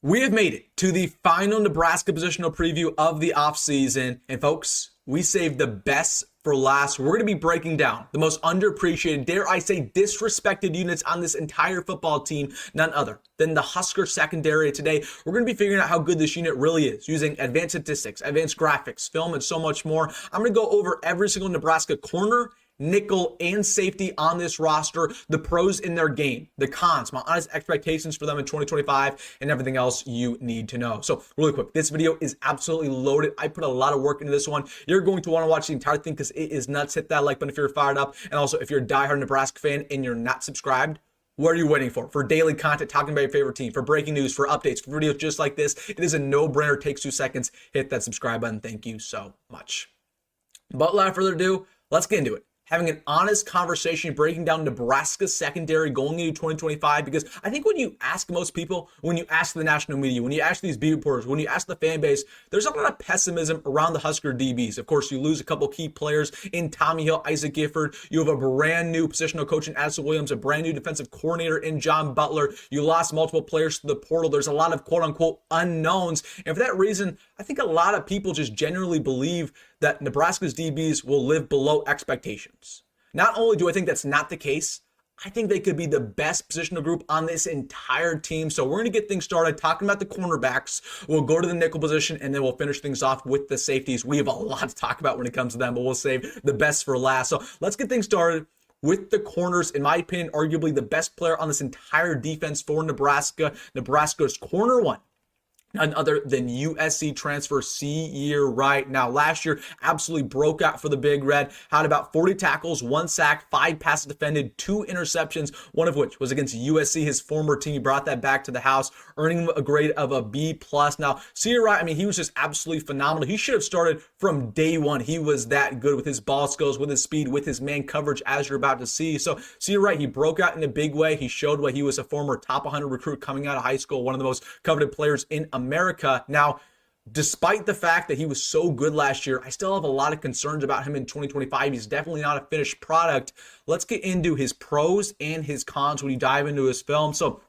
We have made it to the final Nebraska positional preview of the offseason. And folks, we saved the best for last. We're going to be breaking down the most underappreciated, dare I say, disrespected units on this entire football team, none other than the Husker secondary. Today, we're going to be figuring out how good this unit really is using advanced statistics, advanced graphics, film, and so much more. I'm going to go over every single Nebraska corner, nickel, and safety on this roster, the pros in their game, the cons, my honest expectations for them in 2025, and everything else you need to know. So really quick, this video is absolutely loaded. I put a lot of work into this one. You're going to want to watch the entire thing because it is nuts. Hit that like button if you're fired up. And also, if you're a diehard Nebraska fan and you're not subscribed, what are you waiting for? For daily content, talking about your favorite team, for breaking news, for updates, for videos just like this, it is a no-brainer. Takes 2 seconds. Hit that subscribe button. Thank you so much. But without further ado, let's get into it. Having an honest conversation, breaking down Nebraska's secondary going into 2025, because I think when you ask most people, when you ask the national media, when you ask these beat reporters, when you ask the fan base, there's a lot of pessimism around the Husker DBs. Of course, you lose a couple key players in Tommy Hill, Isaac Gifford. You have a brand new positional coach in Addison Williams, a brand new defensive coordinator in John Butler. You lost multiple players to the portal. There's a lot of quote unquote unknowns. And for that reason, I think a lot of people just generally believe that Nebraska's DBs will live below expectations. Not only do I think that's not the case, I think they could be the best positional group on this entire team. So we're going to get things started talking about the cornerbacks. We'll go to the nickel position, and then we'll finish things off with the safeties. We have a lot to talk about when it comes to them, but we'll save the best for last. So let's get things started with the corners. In my opinion, arguably the best player on this entire defense for Nebraska. Nebraska's corner one, none other than USC transfer Ceyair Wright. Now, last year, absolutely broke out for the Big Red. Had about 40 tackles, 1 sack, 5 passes defended, 2 interceptions, one of which was against USC, his former team. He brought that back to the house, earning a grade of a B+. Now, Ceyair Wright, I mean, he was just absolutely phenomenal. He should have started from day one. He was that good with his ball skills, with his speed, with his man coverage, as you're about to see. So, Ceyair Wright, he broke out in a big way. He showed why he was a former top 100 recruit coming out of high school, one of the most coveted players in America. Now, despite the fact that he was so good last year, I still have a lot of concerns about him in 2025. He's definitely not a finished product. Let's get into his pros and his cons when you dive into his film. So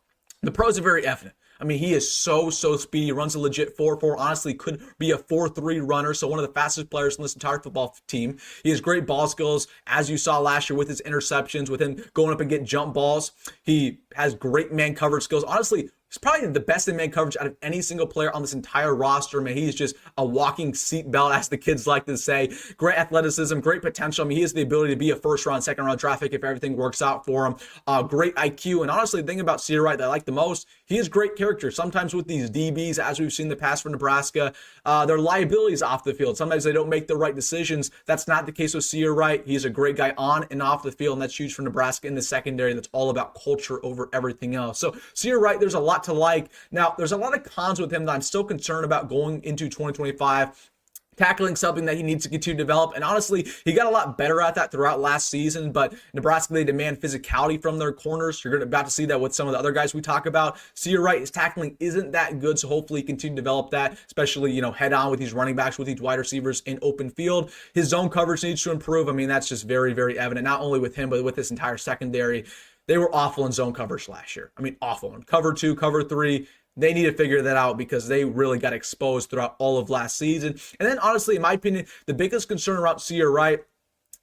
the pros are very evident. I mean, he is so speedy. He runs a legit 4.4. Honestly, could be a 4.3 runner. So one of the fastest players in this entire football team. He has great ball skills, as you saw last year with his interceptions, with him going up and getting jump balls. He has great man coverage skills. Honestly, he's probably the best in man coverage out of any single player on this entire roster. Man, he's just a walking seatbelt, as the kids like to say. Great athleticism, great potential. I mean, he has the ability to be a first-round, second-round draft pick if everything works out for him. Great IQ. And honestly, the thing about Ceyair Wright that I like the most, he has great character. Sometimes with these DBs, as we've seen in the past for Nebraska, their liabilities off the field. Sometimes they don't make the right decisions. That's not the case with Ceyair Wright. He's a great guy on and off the field, and that's huge for Nebraska in the secondary. That's all about culture over everything else. So Ceyair Wright, there's a lot to like. Now, there's a lot of cons with him that I'm still concerned about going into 2025. Tackling something that he needs to continue to develop. And honestly, he got a lot better at that throughout last season, but Nebraska, they demand physicality from their corners. You're about to see that with some of the other guys we talk about. Ceyair Wright, his tackling isn't that good, so hopefully he continue to develop that, especially, head on with these running backs, with these wide receivers in open field. His zone coverage needs to improve. I mean, that's just very, very evident, not only with him, but with this entire secondary. They were awful in zone coverage last year. I mean, awful in cover 2, cover 3. They need to figure that out because they really got exposed throughout all of last season. And then, honestly, in my opinion, the biggest concern around Ceyair Wright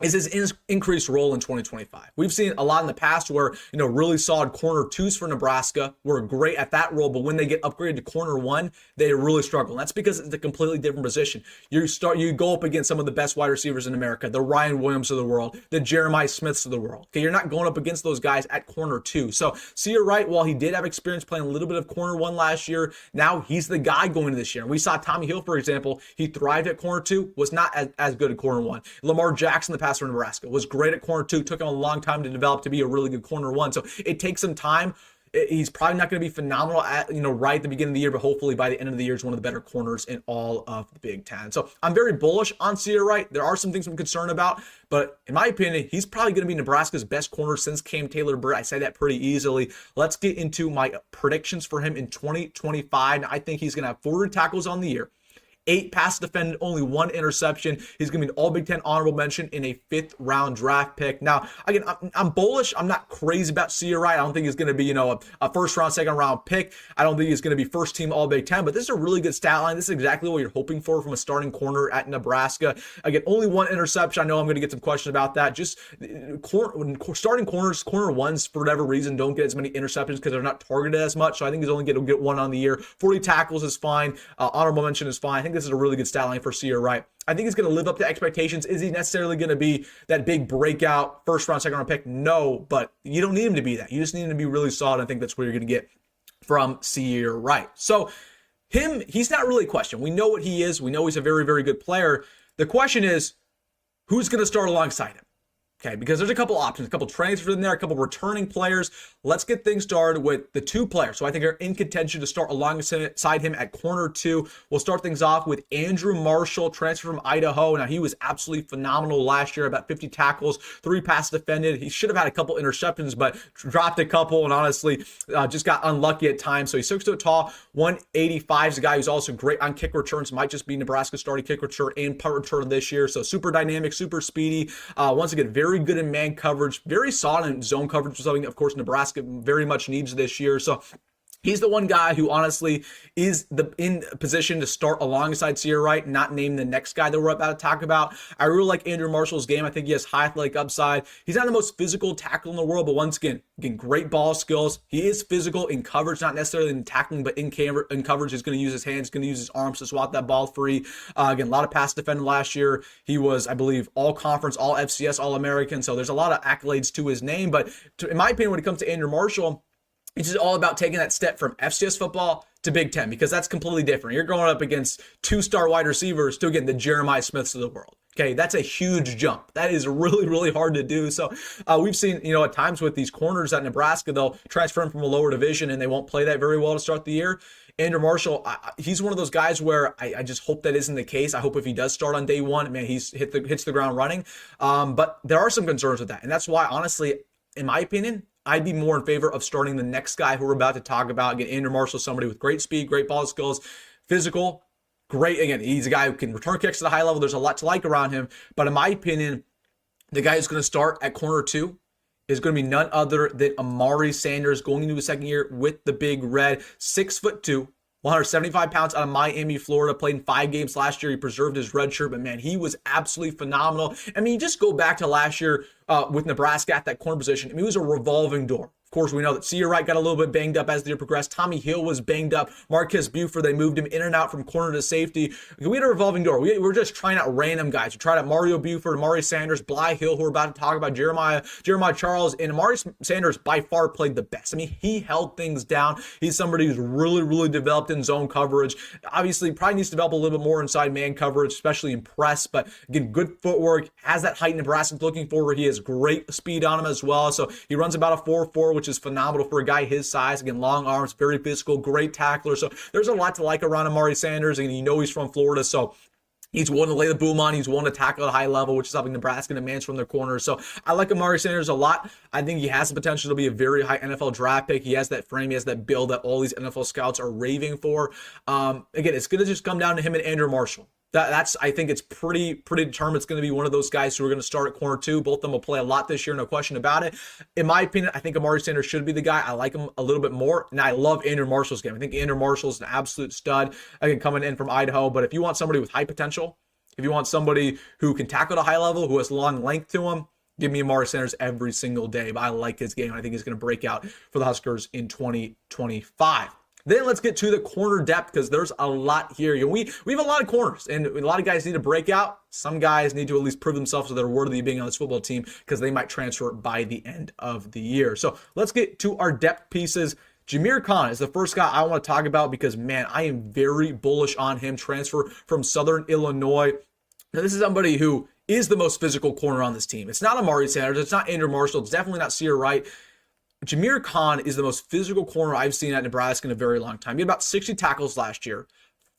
is his increased role in 2025. We've seen a lot in the past where, really solid corner 2s for Nebraska were great at that role, but when they get upgraded to corner 1, they really struggle. And that's because it's a completely different position. You go up against some of the best wide receivers in America, the Ryan Williams of the world, the Jeremiah Smiths of the world. Okay, you're not going up against those guys at corner 2. So Ceyair Wright, while he did have experience playing a little bit of corner 1 last year, now he's the guy going into this year. And we saw Tommy Hill, for example, he thrived at corner 2, was not as good at corner 1. Lamar Jackson, the pass for Nebraska, was great at corner 2, took him a long time to develop to be a really good corner 1. So it takes some time. He's probably not going to be phenomenal at, right at the beginning of the year, but hopefully by the end of the year, he's one of the better corners in all of the Big Ten. So I'm very bullish on Ceyair Wright. There are some things I'm concerned about, but in my opinion, he's probably going to be Nebraska's best corner since Cam Taylor-Britt. I say that pretty easily. Let's get into my predictions for him in 2025. I think he's going to have 40 tackles on the year, 8 passes defended, only 1 interception. He's going to be an All Big Ten honorable mention in a 5th round draft pick. Now, again, I'm bullish. I'm not crazy about Ceyair Wright. I don't think he's going to be, a 1st round, 2nd round pick. I don't think he's going to be 1st team All Big Ten, but this is a really good stat line. This is exactly what you're hoping for from a starting corner at Nebraska. Again, only 1 interception. I know I'm going to get some questions about that. Just starting corners, corner ones, for whatever reason, don't get as many interceptions because they're not targeted as much. So I think he's only going to get 1 on the year. 40 tackles is fine. Honorable mention is fine. I think this is a really good stat line for Ceyair Wright. I think he's going to live up to expectations. Is he necessarily going to be that big breakout 1st round, 2nd round pick? No, but you don't need him to be that. You just need him to be really solid. I think that's what you're going to get from Ceyair Wright. So he's not really a question. We know what he is. We know he's a very, very good player. The question is, who's going to start alongside him? Okay, because there's a couple options, a couple transfers in there, a couple returning players. Let's get things started with the 2 players. So I think are in contention to start alongside him at corner 2. We'll start things off with Andrew Marshall, transfer from Idaho. Now, he was absolutely phenomenal last year, about 50 tackles, 3 passes defended. He should have had a couple interceptions, but dropped a couple and honestly just got unlucky at times. So he's 6 foot tall, 185 is a guy who's also great on kick returns. Might just be Nebraska's starting kick return and punt return this year. So super dynamic, super speedy. Once again, very good in man coverage, very solid in zone coverage, which is something, of course, Nebraska very much needs this year. So he's the one guy who honestly is in position to start alongside Ceyair Wright, not name the next guy that we're about to talk about. I really like Andrew Marshall's game. I think he has high athletic upside. He's not the most physical tackle in the world, but once again, great ball skills. He is physical in coverage, not necessarily in tackling, but in coverage. He's going to use his hands, going to use his arms to swat that ball free. Again, a lot of pass defending last year. He was, I believe, all conference, all FCS, all American. So there's a lot of accolades to his name. But in my opinion, when it comes to Andrew Marshall, it's just all about taking that step from FCS football to Big Ten, because that's completely different. You're going up against 2-star wide receivers to, again, the Jeremiah Smiths of the world. Okay, that's a huge jump. That is really, really hard to do. So we've seen, at times with these corners at Nebraska, they'll transfer them from a lower division and they won't play that very well to start the year. Andrew Marshall, he's one of those guys where I just hope that isn't the case. I hope if he does start on day 1, man, hits the ground running. But there are some concerns with that. And that's why, honestly, in my opinion, I'd be more in favor of starting the next guy who we're about to talk about. Again, Andrew Marshall, somebody with great speed, great ball skills, physical, great. Again, he's a guy who can return kicks at a high level. There's a lot to like around him. But in my opinion, the guy who's going to start at corner 2 is going to be none other than Amare Sanders, going into his 2nd year with the Big Red. 6'2", 175 pounds, out of Miami, Florida. Played in 5 games last year. He preserved his red shirt, but man, he was absolutely phenomenal. I mean, you just go back to last year with Nebraska at that corner position. I mean, it was a revolving door. Of course, we know that Ceyair Wright got a little bit banged up as the year progressed. Tommy Hill was banged up. Marques Buford, they moved him in and out from corner to safety. We had a revolving door. We were just trying out random guys. We tried out Mario Buford, Amare Sanders, Blye Hill, who we're about to talk about, Jeremiah Charles, and Amare Sanders by far played the best. I mean, he held things down. He's somebody who's really, really developed in zone coverage. Obviously, probably needs to develop a little bit more inside man coverage, especially in press, but again, good footwork, has that height Nebraska's looking for. He has great speed on him as well. So he runs about a 4.4, which is phenomenal for a guy his size. Again, long arms, very physical, great tackler. So there's a lot to like around Amare Sanders, and he's from Florida, so he's willing to lay the boom on. He's willing to tackle at a high level, which is something Nebraska demands from their corners. So I like Amare Sanders a lot. I think he has the potential to be a very high NFL draft pick. He has that frame. He has that build that all these NFL scouts are raving for. Again, it's going to just come down to him and Andrew Marshall. That's I think it's pretty determined. It's going to be one of those guys who are going to start at corner 2. Both of them will play a lot this year, no question about it. In my opinion, I think Amare Sanders should be the guy. I like him a little bit more, and I love Andrew Marshall's game. I think Andrew Marshall's an absolute stud. Again, coming in from Idaho, but if you want somebody with high potential, if you want somebody who can tackle at a high level, who has long length to him, give me Amare Sanders every single day. But I like his game. I think he's going to break out for the Huskers in 2025. Then let's get to the corner depth, because there's a lot here. We have a lot of corners, and a lot of guys need to break out. Some guys need to at least prove themselves that they're worthy of being on this football team, because they might transfer by the end of the year. So let's get to our depth pieces. Jamir Conn is the first guy I want to talk about because, man, I am very bullish on him. Transfer from Southern Illinois. Now, this is somebody who is the most physical corner on this team. It's not Amare Sanders. It's not Andrew Marshall. It's definitely not Ceyair Wright. Jamir Conn is the most physical corner I've seen at Nebraska in a very long time. He had about 60 tackles last year,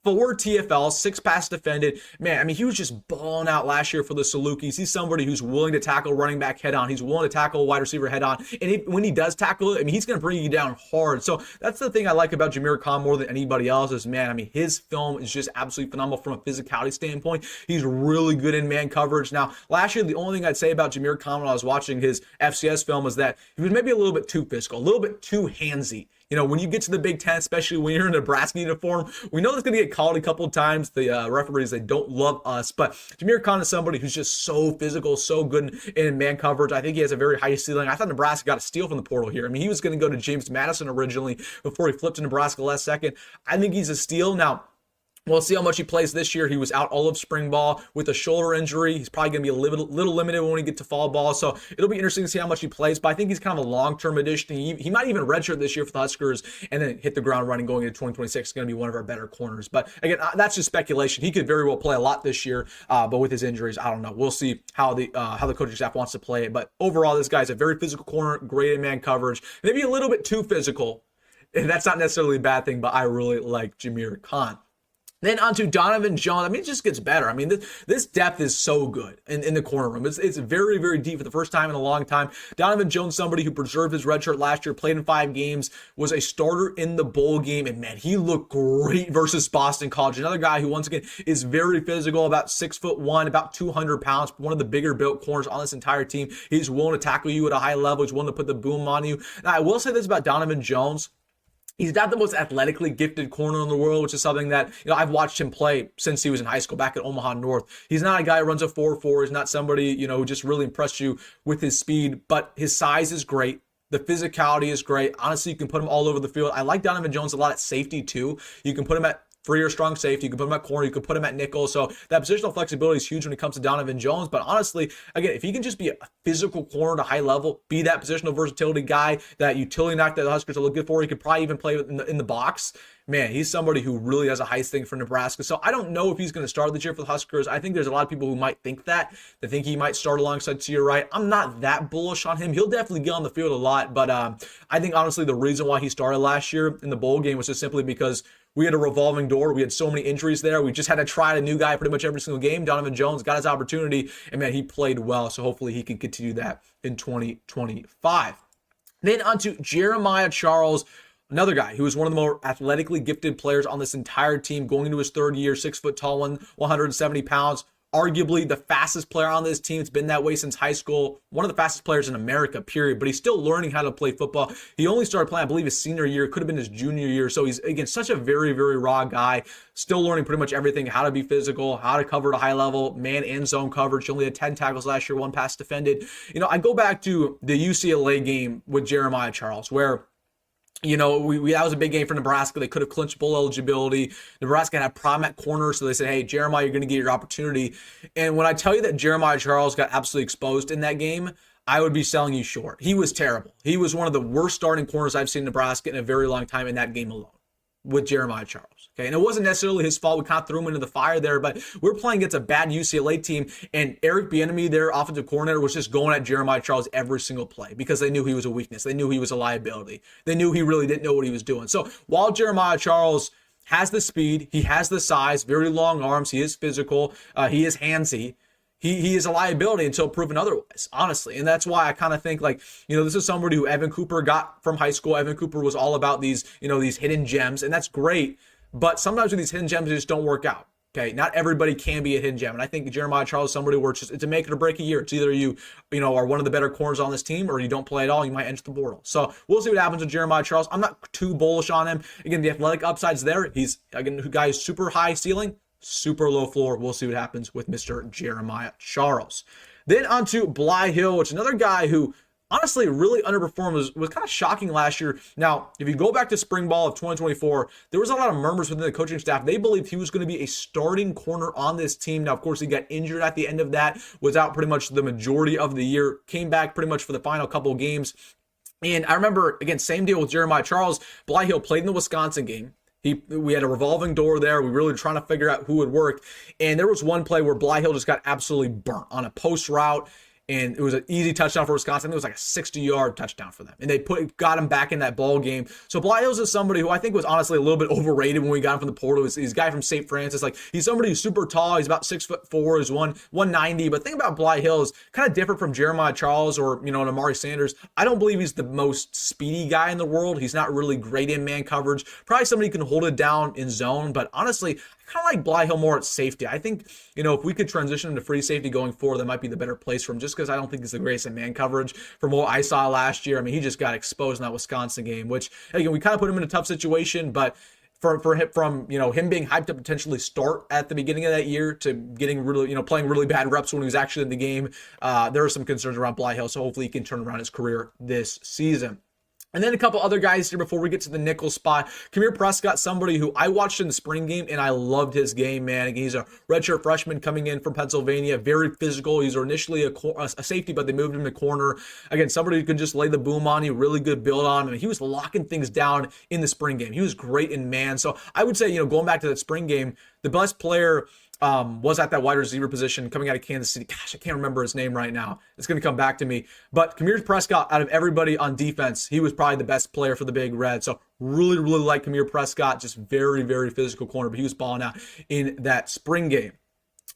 4 TFLs, 6 passes defended. Man, I mean, he was just balling out last year for the Salukis. He's somebody who's willing to tackle running back head on. He's willing to tackle wide receiver head on. And when he does tackle it, I mean, he's going to bring you down hard. So that's the thing I like about Jamir Conn more than anybody else is, man, I mean, his film is just absolutely phenomenal from a physicality standpoint. He's really good in man coverage. Now, last year, the only thing I'd say about Jamir Conn when I was watching his FCS film was that he was maybe a little bit too physical, a little bit too handsy. You know, when you get to the Big Ten, especially when you're in a Nebraska uniform, we know it's going to get called a couple of times. The referees, they don't love us. But Jamir Conn is somebody who's just so physical, so good in man coverage. I think he has a very high ceiling. I thought Nebraska got a steal from the portal here. I mean, he was going to go to James Madison originally before he flipped to Nebraska last second. I think he's a steal. Now, we'll see how much he plays this year. He was out all of spring ball with a shoulder injury. He's probably going to be a little limited when we get to fall ball. So it'll be interesting to see how much he plays. But I think he's kind of a long-term addition. He might even redshirt this year for the Huskers and then hit the ground running going into 2026. He's going to be one of our better corners. But again, that's just speculation. He could very well play a lot this year. But with his injuries, I don't know. We'll see how the coaching staff wants to play it. But overall, this guy's a very physical corner, great in man coverage. Maybe a little bit too physical. And that's not necessarily a bad thing, but I really like Jamir Conn. Then on to Donovan Jones. I mean, it just gets better. I mean, this depth is so good in the corner room. It's very, very deep for the first time in a long time. Donovan Jones, somebody who preserved his red shirt last year, played in 5 games, was a starter in the bowl game, and man, he looked great versus Boston College. Another guy who, once again, is very physical, about 6'1", about 200 pounds, one of the bigger built corners on this entire team. He's willing to tackle you at a high level. He's willing to put the boom on you. Now, I will say this about Donovan Jones. He's not the most athletically gifted corner in the world, which is something that, you know, I've watched him play since he was in high school back at Omaha North. He's not a guy who runs a 4.4. He's not somebody, you know, who just really impressed you with his speed, but his size is great. The physicality is great. Honestly, you can put him all over the field. I like Donovan Jones a lot at safety too. You can put him at free or strong safety. You can put him at corner. You can put him at nickel. So that positional flexibility is huge when it comes to Donovan Jones. But honestly, again, if he can just be a physical corner at a high level, be that positional versatility guy, that utility knack that the Huskers are looking for, he could probably even play in the box. Man, he's somebody who really has a high thing for Nebraska. So I don't know if he's going to start this year for the Huskers. I think there's a lot of people who might think that. They think he might start alongside Ceyair Wright. I'm not that bullish on him. He'll definitely get on the field a lot. But I think, honestly, the reason why he started last year in the bowl game was just simply because we had a revolving door. We had so many injuries there. We just had to try a new guy pretty much every single game. Donovan Jones got his opportunity, and man, he played well. So hopefully he can continue that in 2025. Then on to Jeremiah Charles, another guy who is one of the more athletically gifted players on this entire team, going into his 3rd year, 6 foot tall, 170 pounds. Arguably the fastest player on this team. It's been that way since high school. One of the fastest players in America, period. But he's still learning how to play football. He only started playing, I believe, his senior year. It could have been his junior year. So he's, again, such a very, very raw guy. Still learning pretty much everything, how to be physical, how to cover at a high level, man and zone coverage. He only had 10 tackles last year, 1 pass defended. You know, I go back to the UCLA game with Jeremiah Charles, where you know, that was a big game for Nebraska. They could have clinched bowl eligibility. Nebraska had a problem at corner, so they said, hey, Jeremiah, you're going to get your opportunity. And when I tell you that Jeremiah Charles got absolutely exposed in that game, I would be selling you short. He was terrible. He was one of the worst starting corners I've seen in Nebraska in a very long time in that game alone with Jeremiah Charles. Okay, and it wasn't necessarily his fault. We kind of threw him into the fire there, but we're playing against a bad UCLA team, and Eric Bieniemy, their offensive coordinator, was just going at Jeremiah Charles every single play because they knew he was a weakness. They knew he was a liability. They knew he really didn't know what he was doing. So while Jeremiah Charles has the speed, he has the size, very long arms, he is physical, he is handsy, He is a liability until proven otherwise, honestly. And that's why I kind of think, like, you know, this is somebody who Evan Cooper got from high school. Evan Cooper was all about these, you know, these hidden gems, and that's great. But sometimes with these hidden gems, they just don't work out. Okay, not everybody can be a hidden gem. And I think Jeremiah Charles is somebody where it's a make it or break a year. It's either you know, are one of the better corners on this team, or you don't play at all. You might enter the portal. So we'll see what happens with Jeremiah Charles. I'm not too bullish on him. Again, the athletic upside's there. He's, again, a guy who's super high ceiling, super low floor. We'll see what happens with Mr. Jeremiah Charles. Then on to Blye Hill, which is another guy who honestly really underperformed, was kind of shocking last year. Now, if you go back to spring ball of 2024, there was a lot of murmurs within the coaching staff. They believed he was going to be a starting corner on this team. Now, of course, he got injured at the end of that, was out pretty much the majority of the year, came back pretty much for the final couple of games. And I remember, again, same deal with Jeremiah Charles. Blye Hill played in the Wisconsin game. We had a revolving door there. We really were trying to figure out who would work. And there was one play where Blye Hill just got absolutely burnt on a post route. and it was an easy touchdown for Wisconsin. It was like a 60-yard touchdown for them, and they got him back in that ball game. So Blye Hill is somebody who I think was honestly a little bit overrated when we got him from the portal. He's a guy from St. Francis. Like, he's somebody who's super tall. He's about 6'4". He's 190. But the thing about Blye Hill is kind of different from Jeremiah Charles or, an Amare Sanders. I don't believe he's the most speedy guy in the world. He's not really great in man coverage. Probably somebody who can hold it down in zone. But honestly, I kind of like Blye Hill more at safety. I think, if we could transition him to free safety going forward, that might be the better place for him, just because I don't think he's the greatest in man coverage from what I saw last year. I mean, he just got exposed in that Wisconsin game, which, again, we kind of put him in a tough situation, but for him, from him being hyped to potentially start at the beginning of that year to getting really, playing really bad reps when he was actually in the game, there are some concerns around Blye Hill, so hopefully he can turn around his career this season. And then a couple other guys here before we get to the nickel spot. Kahmir Prescott, somebody who I watched in the spring game, and I loved his game, man. Again, he's a redshirt freshman coming in from Pennsylvania, very physical. He's initially a safety, but they moved him to corner. Again, somebody who could just lay the boom on you, really good build on him. And he was locking things down in the spring game. He was great in man. So I would say, going back to that spring game, the best player was at that wide receiver position coming out of Kansas City. Gosh, I can't remember his name right now. It's going to come back to me. But Kahmir Prescott, out of everybody on defense, he was probably the best player for the Big Red. So really, really like Kahmir Prescott. Just very, very physical corner. But he was balling out in that spring game.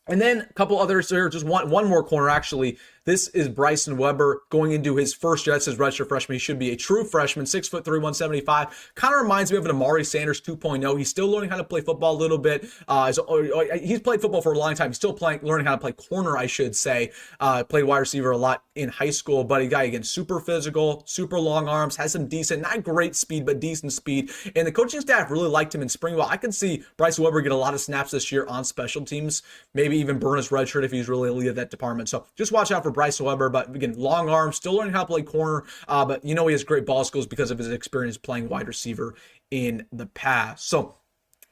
And then a couple others here, just one more corner actually. This is Bryson Webber going into his first year. That's his redshirt freshman. He should be a true freshman, 6'3", 175. Kind of reminds me of an Amare Sanders 2.0. He's still learning how to play football a little bit. He's played football for a long time. He's still learning how to play corner, I should say. Played wide receiver a lot in high school, but a guy, again, super physical, super long arms, has some decent, not great speed, but decent speed. And the coaching staff really liked him in spring. Well, I can see Bryson Webber get a lot of snaps this year on special teams, maybe even burn his red shirt if he's really elite at that department. So just watch out for Bryson Webber, but again, long arms, still learning how to play corner, but he has great ball skills because of his experience playing wide receiver in the past. So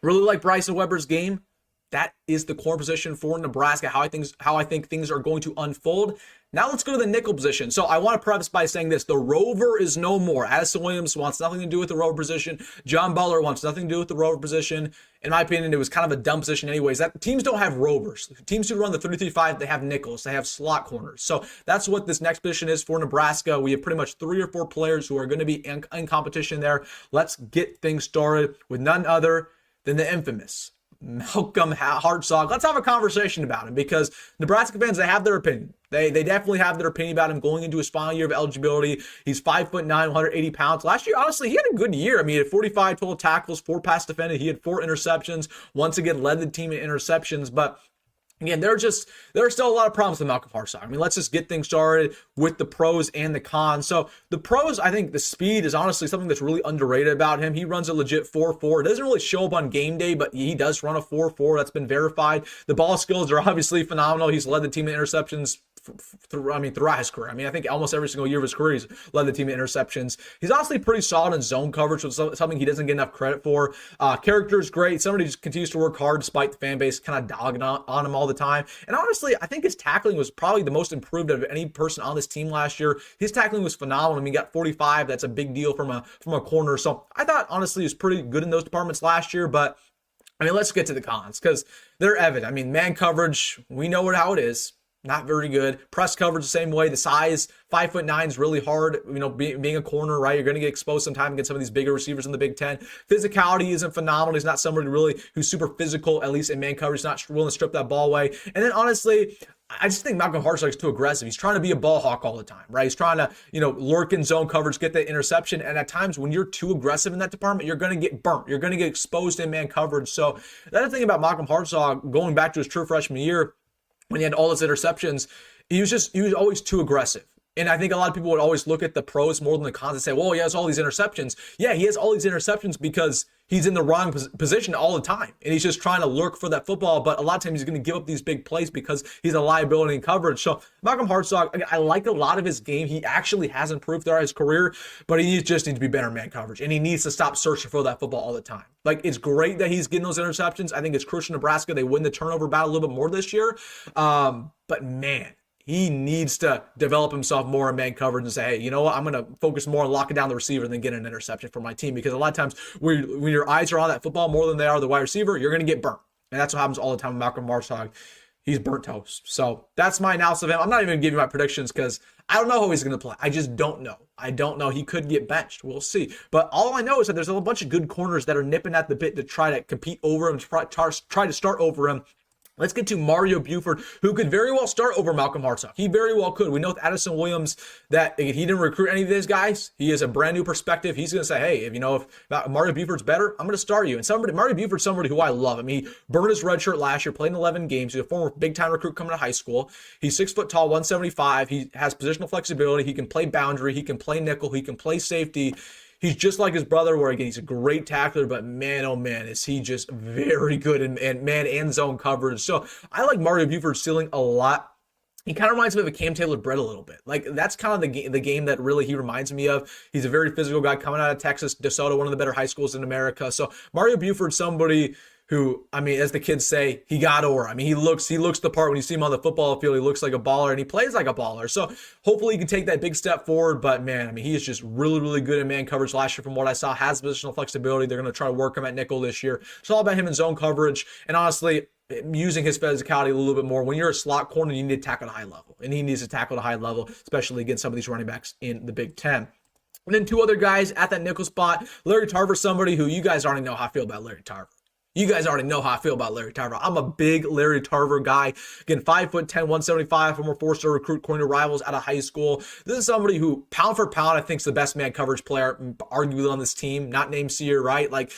really like Bryson Webber's game. That is the core position for Nebraska, how I think things are going to unfold. Now let's go to the nickel position. So I want to preface by saying this. The rover is no more. Addison Williams wants nothing to do with the rover position. John Butler wants nothing to do with the rover position. In my opinion, it was kind of a dumb position anyways. Teams don't have rovers. Teams who run the 3-3-5, they have nickels. They have slot corners. So that's what this next position is for Nebraska. We have pretty much 3 or 4 players who are going to be in competition there. Let's get things started with none other than the infamous Malcolm Hartzog. Let's have a conversation about him, because Nebraska fans, they have their opinion. They definitely have their opinion about him going into his final year of eligibility. He's 5'9", 180 pounds. Last year, honestly, he had a good year. I mean, he had 45 total tackles, 4 pass defended. He had 4 interceptions. Once again, led the team in interceptions. But again, there are still a lot of problems with Malcolm Hartzog. I mean, let's just get things started with the pros and the cons. So the pros, I think the speed is honestly something that's really underrated about him. He runs a legit 4.4. It doesn't really show up on game day, but he does run a 4.4. That's been verified. The ball skills are obviously phenomenal. He's led the team in interceptions throughout his career. I mean, I think almost every single year of his career, he's led the team in interceptions. He's honestly pretty solid in zone coverage, which is something he doesn't get enough credit for. Character is great. Somebody just continues to work hard despite the fan base kind of dogging on him all the time. And honestly, I think his tackling was probably the most improved of any person on this team last year. His tackling was phenomenal. I mean, he got 45. That's a big deal from a corner. So I thought, honestly, he was pretty good in those departments last year. But I mean, let's get to the cons, because they're evident. I mean, man coverage, we know how it is. Not very good. Press coverage the same way. The size, 5'9" is really hard. Being a corner, right? You're going to get exposed sometime against some of these bigger receivers in the Big Ten. Physicality isn't phenomenal. He's not somebody really who's super physical, at least in man coverage. He's not willing to strip that ball away. And then honestly, I just think Malcolm Hartzog is too aggressive. He's trying to be a ball hawk all the time, right? He's trying to, lurk in zone coverage, get that interception. And at times when you're too aggressive in that department, you're going to get burnt. You're going to get exposed in man coverage. So the thing about Malcolm Hartzog, going back to his true freshman year, when he had all his interceptions, he was always too aggressive. And I think a lot of people would always look at the pros more than the cons and say, well, he has all these interceptions. Yeah, he has all these interceptions because he's in the wrong position all the time. And he's just trying to lurk for that football. But a lot of times he's going to give up these big plays because he's a liability in coverage. So Malcolm Hartzog, I like a lot of his game. He actually has improved throughout his career, but he just needs to be better in man coverage. And he needs to stop searching for that football all the time. Like, it's great that he's getting those interceptions. I think it's crucial Nebraska. They win the turnover battle a little bit more this year. But man, he needs to develop himself more in man coverage and say, hey, you know what? I'm going to focus more on locking down the receiver than get an interception for my team. Because a lot of times when your eyes are on that football more than they are the wide receiver, you're going to get burnt. And that's what happens all the time with Malcolm Hartzog. he's burnt toast. So that's my analysis of him. I'm not even giving my predictions because I don't know how he's going to play. I just don't know. I don't know. He could get benched. We'll see. But all I know is that there's a bunch of good corners that are nipping at the bit to try to compete over him, try to start over him. Let's get to Marques Buford, who could very well start over Malcolm Hartzog. He very well could. We know with Addison Williams that he didn't recruit any of these guys. He has a brand new perspective. He's going to say, hey, if Marques Buford's better, I'm going to start you. And Marques Buford's somebody who I love. I mean, he burned his red shirt last year, played in 11 games. He's a former big-time recruit coming to high school. He's 6 foot tall, 175. He has positional flexibility. He can play boundary. He can play nickel. He can play safety. He's just like his brother, where again, he's a great tackler, but man, oh man, is he just very good in man and zone coverage. So I like Marques Buford ceiling a lot. He kind of reminds me of a Cam Taylor-Britt a little bit. Like, that's kind of the game that really he reminds me of. He's a very physical guy coming out of Texas, DeSoto, one of the better high schools in America. So Marques Buford, somebody who, I mean, as the kids say, he got aura. I mean, he looks the part. When you see him on the football field, he looks like a baller, and he plays like a baller. So hopefully he can take that big step forward. But man, I mean, he is just really, really good in man coverage last year from what I saw. Has positional flexibility. They're going to try to work him at nickel this year. It's all about him in zone coverage. And honestly, using his physicality a little bit more. When you're a slot corner, you need to tackle at a high level. And he needs to tackle at a high level, especially against some of these running backs in the Big Ten. And then two other guys at that nickel spot. Larry Tarver, somebody who you guys already know how I feel about Larry Tarver. You guys already know how I feel about Larry Tarver. I'm a big Larry Tarver guy. Again, 5'10", 175, former four-star recruit, according to Rivals out of high school. This is somebody who, pound for pound, I think is the best man coverage player, arguably on this team, not named Ceyair Wright. Like,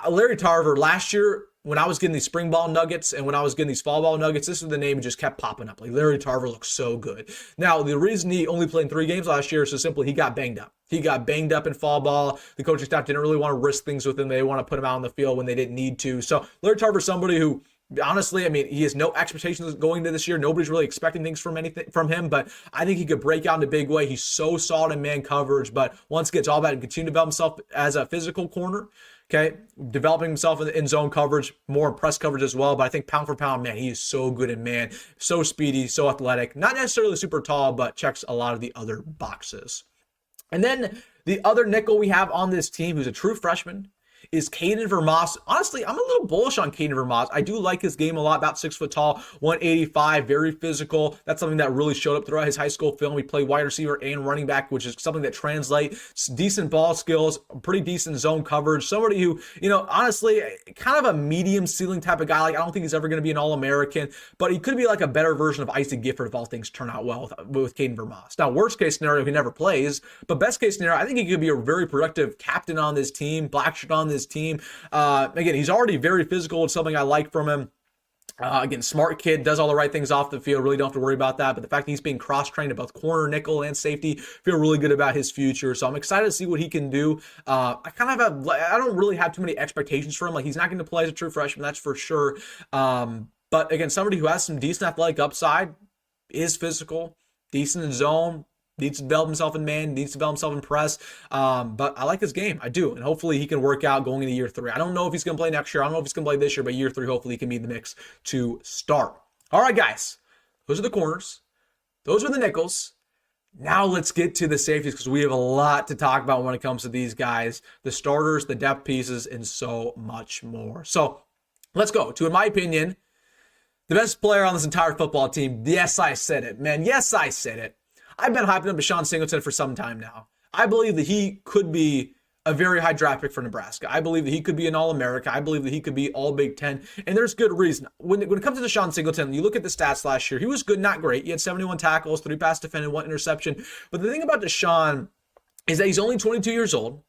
Larry Tarver, last year, when I was getting these spring ball nuggets and when I was getting these fall ball nuggets, this was the name that just kept popping up. Like, Larry Tarver looks so good. Now, the reason he only played in 3 games last year is so simply he got banged up. He got banged up in fall ball. The coaching staff didn't really want to risk things with him. They want to put him out on the field when they didn't need to. So Larry Tarver is somebody who, honestly, I mean, he has no expectations going into this year. Nobody's really expecting things from him, but I think he could break out in a big way. He's so solid in man coverage, but once again, it's all about him continuing to develop himself as a physical corner. Okay, developing himself in zone coverage, more in press coverage as well. But I think pound for pound, man, he is so good in man, so speedy, so athletic. Not necessarily super tall, but checks a lot of the other boxes. And then the other nickel we have on this team, who's a true freshman, is Cadan Vermaas. Honestly, I'm a little bullish on Cadan Vermaas. I do like his game a lot, about 6 foot tall, 185, very physical. That's something that really showed up throughout his high school film. He played wide receiver and running back, which is something that translates. Decent ball skills, pretty decent zone coverage. Somebody who, honestly, kind of a medium ceiling type of guy. Like, I don't think he's ever going to be an All-American, but he could be like a better version of Isaac Gifford if all things turn out well with Cadan Vermaas. Now, worst case scenario, he never plays, but best case scenario, I think he could be a very productive captain on this team, black shirt on this team. Again, he's already very physical. It's something I like from him. Again, smart kid, does all the right things off the field. Really don't have to worry about that. But the fact that he's being cross-trained at both corner, nickel, and safety, feel really good about his future. So I'm excited to see what he can do. I don't really have too many expectations for him. Like, he's not going to play as a true freshman, that's for sure. But again, somebody who has some decent athletic upside, is physical, decent in zone, needs to develop himself in man, needs to develop himself in press. But I like his game. I do. And hopefully he can work out going into year 3. I don't know if he's going to play next year. I don't know if he's going to play this year, but year 3, hopefully he can be in the mix to start. All right, guys. Those are the corners. Those are the nickels. Now let's get to the safeties, because we have a lot to talk about when it comes to these guys, the starters, the depth pieces, and so much more. So let's go to, in my opinion, the best player on this entire football team. Yes, I said it, man. Yes, I said it. I've been hyping up Deshon Singleton for some time now. I believe that he could be a very high draft pick for Nebraska. I believe that he could be an All-America. I believe that he could be All Big Ten. And there's good reason. When it comes to Deshon Singleton, you look at the stats last year, he was good, not great. He had 71 tackles, 3 pass defended, 1 interception. But the thing about Deshon is that he's only 22 years old.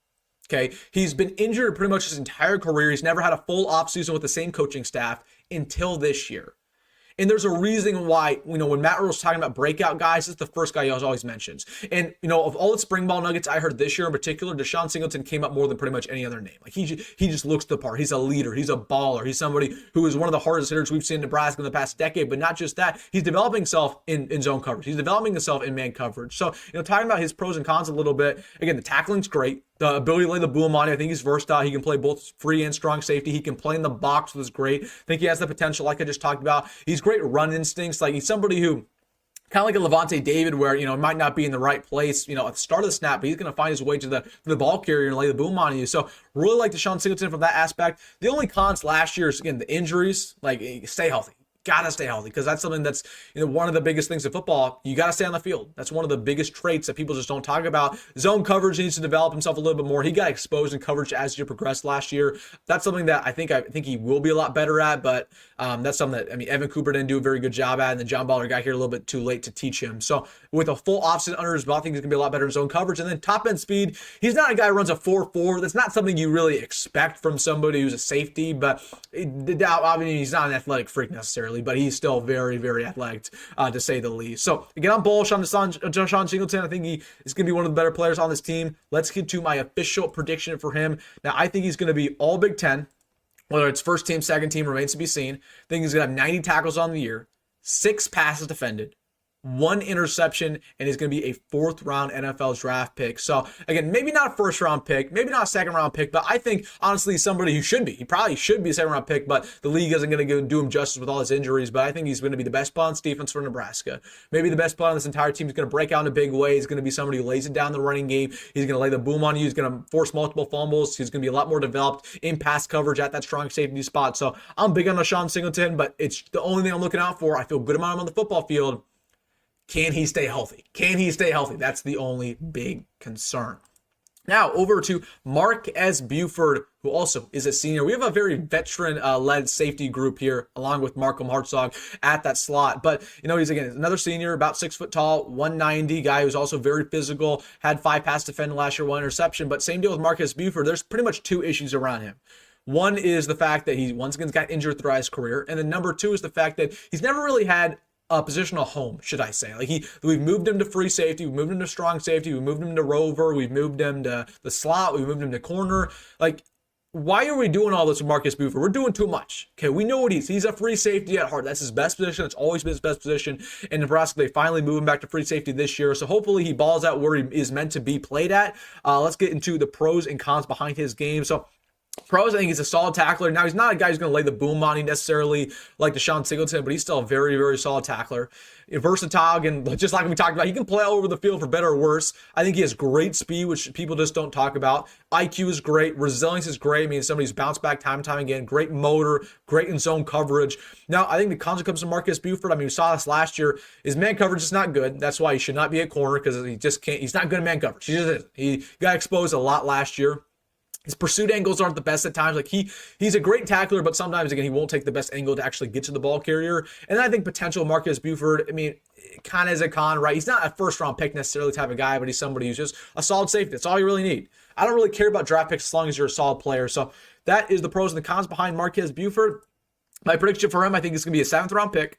Okay, he's been injured pretty much his entire career. He's never had a full offseason with the same coaching staff until this year. And there's a reason why, when Matt Rhule's talking about breakout guys, it's the first guy he always mentions. And, of all the spring ball nuggets I heard this year in particular, Deshon Singleton came up more than pretty much any other name. Like, he just looks the part. He's a leader. He's a baller. He's somebody who is one of the hardest hitters we've seen in Nebraska in the past decade. But not just that, he's developing himself in zone coverage. He's developing himself in man coverage. So, talking about his pros and cons a little bit, again, the tackling's great. The ability to lay the boom on you, I think he's versatile. He can play both free and strong safety. He can play in the box, which is great. I think he has the potential, like I just talked about. He's great run instincts. Like, he's somebody who, kind of like a Levante David, where, might not be in the right place, at the start of the snap, but he's going to find his way to the ball carrier and lay the boom on you. So really like Deshon Singleton from that aspect. The only cons last year is, again, the injuries. Like, stay healthy. gotta stay healthy, because that's something that's, one of the biggest things in football. You gotta stay on the field. That's one of the biggest traits that people just don't talk about. Zone coverage needs to develop himself a little bit more. He got exposed in coverage as the year progressed last year. That's something that I think he will be a lot better at, but that's something that, Evan Cooper didn't do a very good job at, and then John Baller got here a little bit too late to teach him. So with a full offseason under his belt, I think he's gonna be a lot better in zone coverage. And then top end speed, he's not a guy who runs a 4.4. That's not something you really expect from somebody who's a safety, but he's not an athletic freak necessarily, but he's still very, very athletic, to say the least. So again, I'm bullish on Deshon Singleton. I think he is going to be one of the better players on this team. Let's get to my official prediction for him. Now, I think he's going to be all Big Ten. Whether it's first team, second team, remains to be seen. I think he's going to have 90 tackles on the year, 6 passes defended, 1 interception, and he's going to be a 4th round NFL draft pick. So again, maybe not a 1st round pick, maybe not a 2nd round pick, but I think honestly somebody who should be. He probably should be a 2nd round pick, but the league isn't going to do him justice with all his injuries. But I think he's going to be the best player on this defense for Nebraska. Maybe the best player on this entire team. He's going to break out in a big way. He's going to be somebody who lays it down the running game. He's going to lay the boom on you. He's going to force multiple fumbles. He's going to be a lot more developed in pass coverage at that strong safety spot. So I'm big on Deshon Singleton, but it's the only thing I'm looking out for. I feel good about him on the football field. Can he stay healthy? Can he stay healthy? That's the only big concern. Now, over to Marques Buford, who also is a senior. We have a very veteran-led safety group here, along with Markham Hartzog at that slot. But, he's, again, another senior, about 6 foot tall, 190 guy who's also very physical, had 5 pass defended last year, 1 interception. But same deal with Marques Buford. There's pretty much 2 issues around him. One is the fact that he, once again, got injured throughout his career. And then number 2 is the fact that he's never really had a positional home, should I say. We've moved him to free safety, we've moved him to strong safety, we've moved him to rover, we've moved him to the slot, we've moved him to corner. Why are we doing all this with Marques Buford? We're doing too much. Okay, we know what he's a free safety at heart. That's his best position. It's always been his best position. In Nebraska, they finally move him back to free safety this year. So hopefully he balls out where he is meant to be played at. Let's get into the pros and cons behind his game. So pros, I think he's a solid tackler. Now, he's not a guy who's going to lay the boom on you necessarily like Deshon Singleton, but he's still a very, very solid tackler. Versatile, and just like we talked about, he can play all over the field for better or worse. I think he has great speed, which people just don't talk about. IQ is great. Resilience is great. Somebody's bounced back time and time again. Great motor, great in zone coverage. Now, I think the cons comes to Marques Buford. We saw this last year. His man coverage is not good. That's why he should not be at corner, because he just can't. He's not good at man coverage. He just isn't. He got exposed a lot last year. His pursuit angles aren't the best at times. He's a great tackler, but sometimes, again, he won't take the best angle to actually get to the ball carrier. And then I think potential Marques Buford, kind of is a con, right? He's not a 1st round pick necessarily type of guy, but he's somebody who's just a solid safety. That's all you really need. I don't really care about draft picks as long as you're a solid player. So that is the pros and the cons behind Marques Buford. My prediction for him, I think it's going to be a 7th round pick.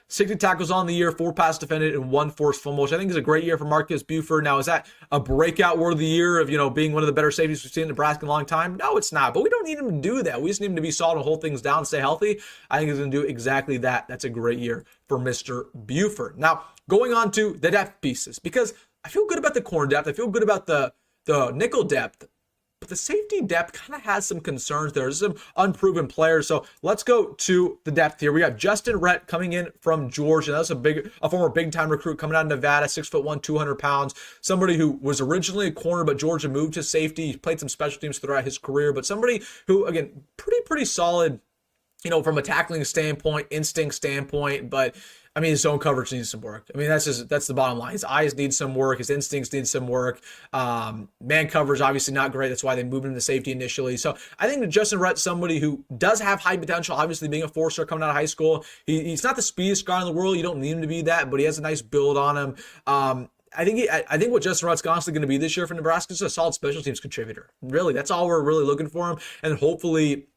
60 tackles on the year, 4 pass defended, and 1 forced fumble, which I think is a great year for Marques Buford. Now, is that a breakout worthy year of, being one of the better safeties we've seen in Nebraska in a long time? No, it's not. But we don't need him to do that. We just need him to be solid and hold things down and stay healthy. I think he's going to do exactly that. That's a great year for Mr. Buford. Now, going on to the depth pieces, because I feel good about the corner depth. I feel good about the nickel depth. But the safety depth kind of has some concerns there. There's some unproven players. So let's go to the depth here. We have Justyn Rhett coming in from Georgia. That's a former big-time recruit coming out of Nevada, 6'1", 200 pounds. Somebody who was originally a corner, but Georgia moved to safety. He played some special teams throughout his career. But somebody who, again, pretty solid, from a tackling standpoint, instinct standpoint. But his zone coverage needs some work. That's the bottom line. His eyes need some work. His instincts need some work. Man coverage, obviously not great. That's why they moved him to safety initially. So I think that Justyn Rhett, somebody who does have high potential, obviously being a 4-star coming out of high school. He's not the speediest guy in the world. You don't need him to be that, but he has a nice build on him. I think what Justyn Rhett's honestly going to be this year for Nebraska is a solid special teams contributor. Really, that's all we're really looking for him. And hopefully,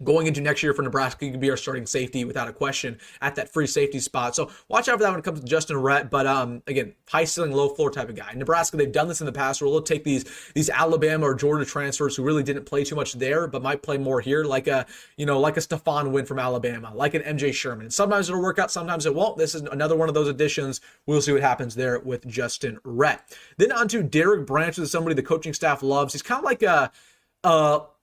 going into next year for Nebraska, he could be our starting safety without a question at that free safety spot. So watch out for that when it comes to Justyn Rhett. But again, high ceiling, low floor type of guy. In Nebraska, they've done this in the past where they'll take these Alabama or Georgia transfers who really didn't play too much there, but might play more here, like a Stephon Wynn from Alabama, like an MJ Sherman. Sometimes it'll work out, sometimes it won't. This is another one of those additions. We'll see what happens there with Justyn Rhett. Then on to Derek Branch, is somebody the coaching staff loves. He's kind of like a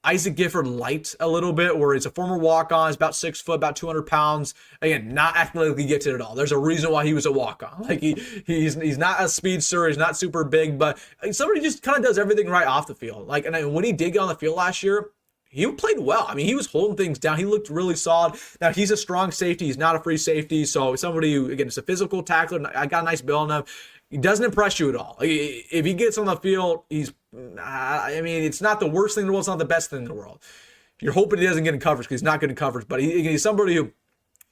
Isaac Gifford light a little bit, where he's a former walk-on, he's about 6 foot, about 200 pounds. Again, not athletically gifted at all. There's a reason why he was a walk-on. He's not a speedster, he's not super big, but somebody just kind of does everything right off the field. And when he did get on the field last year, he played well. I mean, he was holding things down. He looked really solid. Now, he's a strong safety. He's not a free safety. So somebody who, again, is a physical tackler. I got a nice build on him. He doesn't impress you at all. If he gets on the field, it's not the worst thing in the world. It's not the best thing in the world. You're hoping he doesn't get in coverage because he's not good in coverage. But he's somebody who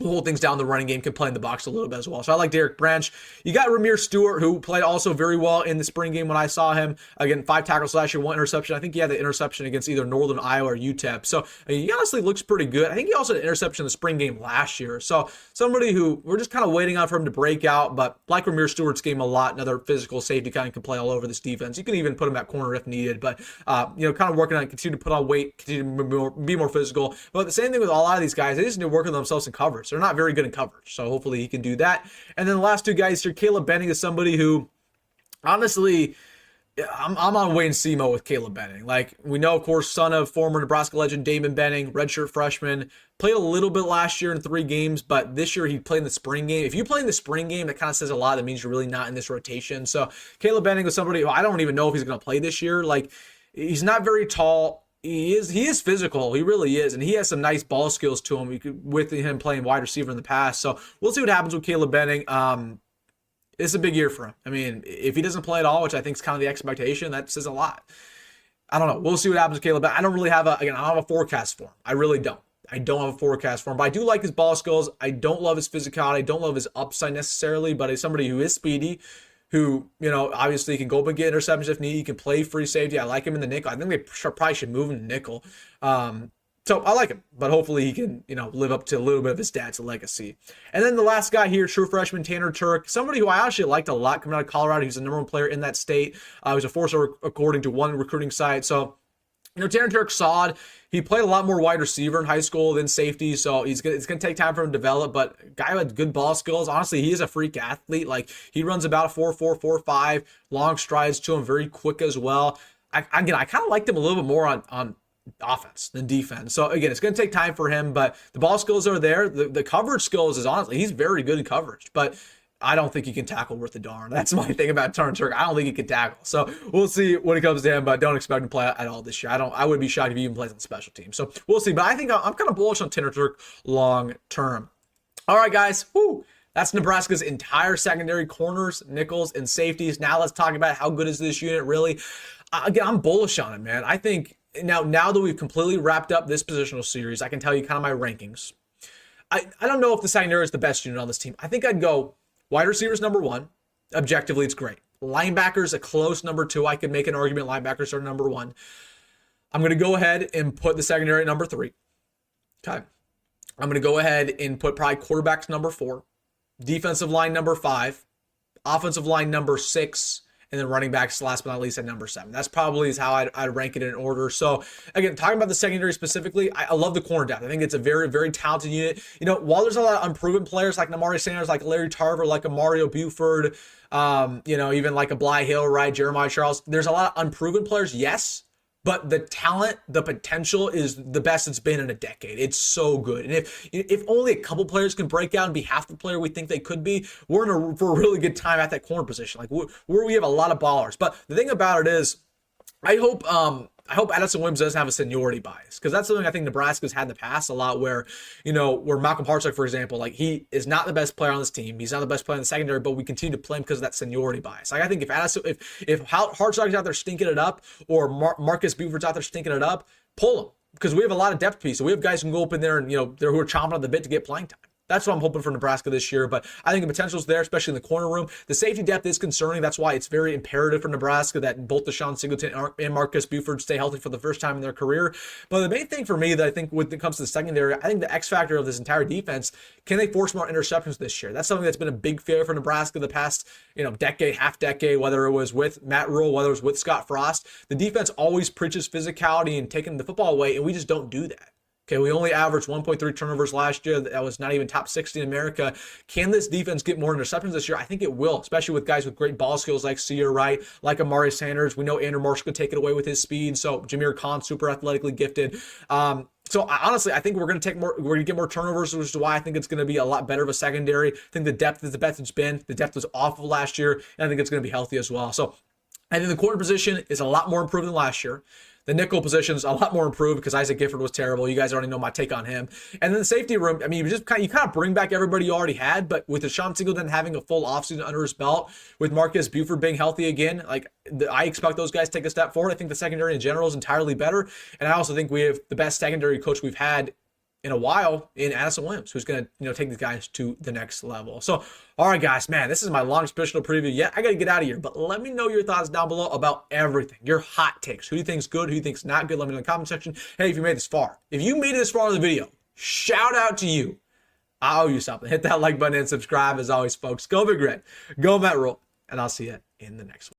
hold things down the running game, can play in the box a little bit as well. So I like Derek Branch. You got Rahmir Stewart, who played also very well in the spring game when I saw him. Again, 5 tackles last year, 1 interception. I think he had the interception against either Northern Iowa or UTEP. So he honestly looks pretty good. I think he also had an interception in the spring game last year. So somebody who we're just kind of waiting on for him to break out, but like Rahmir Stewart's game a lot, another physical safety kind of can play all over this defense. You can even put him at corner if needed, but kind of working on it, continue to put on weight, continue to be more physical. But the same thing with a lot of these guys, they just need to work on themselves in coverage. They're not very good in coverage. So hopefully he can do that. And then the last 2 guys here, Caleb Benning is somebody who, honestly, I'm on wait and see mode with Caleb Benning. Like, we know, of course, son of former Nebraska legend Damon Benning, redshirt freshman, played a little bit last year in 3 games, but this year he played in the spring game. If you play in the spring game, that kind of says a lot. That means you're really not in this rotation. So Caleb Benning was somebody who I don't even know if he's going to play this year. Like, he's not very tall. He is physical. He really is. And he has some nice ball skills to him with him playing wide receiver in the past. So we'll see what happens with Caleb Benning. It's a big year for him. I mean, if he doesn't play at all, which I think is kind of the expectation, that says a lot. I don't know. We'll see what happens with Caleb Benning. I don't really have I don't have a forecast for him. I really don't. I don't have a forecast for him, but I do like his ball skills. I don't love his physicality. I don't love his upside necessarily, but he's somebody who is speedy, who, obviously can go up and get interceptions if needed. He can play free safety. I like him in the nickel. I think they probably should move him to nickel. So I like him, but hopefully he can, live up to a little bit of his stats and legacy. And then the last guy here, true freshman Tanner Terch, somebody who I actually liked a lot coming out of Colorado. He's the number 1 player in that state. He was a 4-star according to one recruiting site. So, Tanner Terch solid. He played a lot more wide receiver in high school than safety, so it's going to take time for him to develop, but a guy with good ball skills. Honestly, he is a freak athlete. Like, he runs about a 4.4, 4.5, long strides to him, very quick as well. I kind of liked him a little bit more on offense than defense. So, again, it's going to take time for him, but the ball skills are there. The coverage skills is honestly, he's very good in coverage, but I don't think he can tackle worth a darn. That's my thing about Tanner Terch. I don't think he can tackle. So we'll see when it comes to him, but don't expect him to play at all this year. I would be shocked if he even plays on special teams. So we'll see. But I think I'm kind of bullish on Tanner Terch long term. All right, guys. That's Nebraska's entire secondary, corners, nickels, and safeties. Now let's talk about how good is this unit really. Again, I'm bullish on it, man. I think now that we've completely wrapped up this positional series, I can tell you kind of my rankings. I don't know if the secondary is the best unit on this team. I think I'd go wide receivers number 1. Objectively, it's great. Linebackers, a close number 2. I could make an argument linebackers are number 1. I'm going to go ahead and put the secondary at number 3. Okay. I'm going to go ahead and put probably quarterbacks number 4. Defensive line number 5. Offensive line number 6. And then running backs, last but not least, at number 7. That's probably is how I'd rank it in order. So, again, talking about the secondary specifically, I love the corner depth. I think it's a very, very talented unit. While there's a lot of unproven players like Amare Sanders, like Larry Tarver, like a Amare Buford, even like a Blye Hill, right, Jeremiah Charles, there's a lot of unproven players, yes. But the talent, the potential is the best it's been in a decade. It's so good. And if only a couple players can break out and be half the player we think they could be, we're for a really good time at that corner position. Like, we have a lot of ballers. But the thing about it is, I hope Addison Williams doesn't have a seniority bias, because that's something I think Nebraska's had in the past a lot where Malcolm Hartzog, for example, like, he is not the best player on this team. He's not the best player in the secondary, but we continue to play him because of that seniority bias. Like, I think if Hartzog's out there stinking it up, or Marques Buford's out there stinking it up, pull him, because we have a lot of depth pieces. We have guys who can go up in there and, they're who are chomping at the bit to get playing time. That's what I'm hoping for Nebraska this year, but I think the potential is there, especially in the corner room. The safety depth is concerning. That's why it's very imperative for Nebraska that both Deshon Singleton and Marques Buford stay healthy for the first time in their career. But the main thing for me that I think when it comes to the secondary, I think the X factor of this entire defense, can they force more interceptions this year? That's something that's been a big failure for Nebraska the past, decade, half decade, whether it was with Matt Rule, whether it was with Scott Frost. The defense always preaches physicality and taking the football away, and we just don't do that. Okay, we only averaged 1.3 turnovers last year. That was not even top 60 in America. Can this defense get more interceptions this year? I think it will, especially with guys with great ball skills like Ceyair Wright, like Amare Sanders. We know Andrew Marshall could take it away with his speed. So Jamir Conn, super athletically gifted. Honestly, I think we're going to get more turnovers, which is why I think it's going to be a lot better of a secondary. I think the depth is the best it's been. The depth was awful last year, and I think it's going to be healthy as well. So I think the corner position is a lot more improved than last year. The nickel position's a lot more improved because Isaac Gifford was terrible. You guys already know my take on him. And then the safety room, I mean, you kind of bring back everybody you already had, but with Deshon Singleton having a full offseason under his belt, with Marques Buford being healthy again, I expect those guys to take a step forward. I think the secondary in general is entirely better. And I also think we have the best secondary coach we've had in a while in Addison Williams, who's going to take these guys to the next level. So, all right, guys, man, this is my longest positional preview yet. I got to get out of here, but let me know your thoughts down below about everything. Your hot takes. Who do you think's good? Who do you think's not good? Let me know in the comment section. Hey, if you made this far, if you made it this far in the video, shout out to you. I owe you something. Hit that like button and subscribe. As always, folks, go Big Red, go Met Roll, and I'll see you in the next one.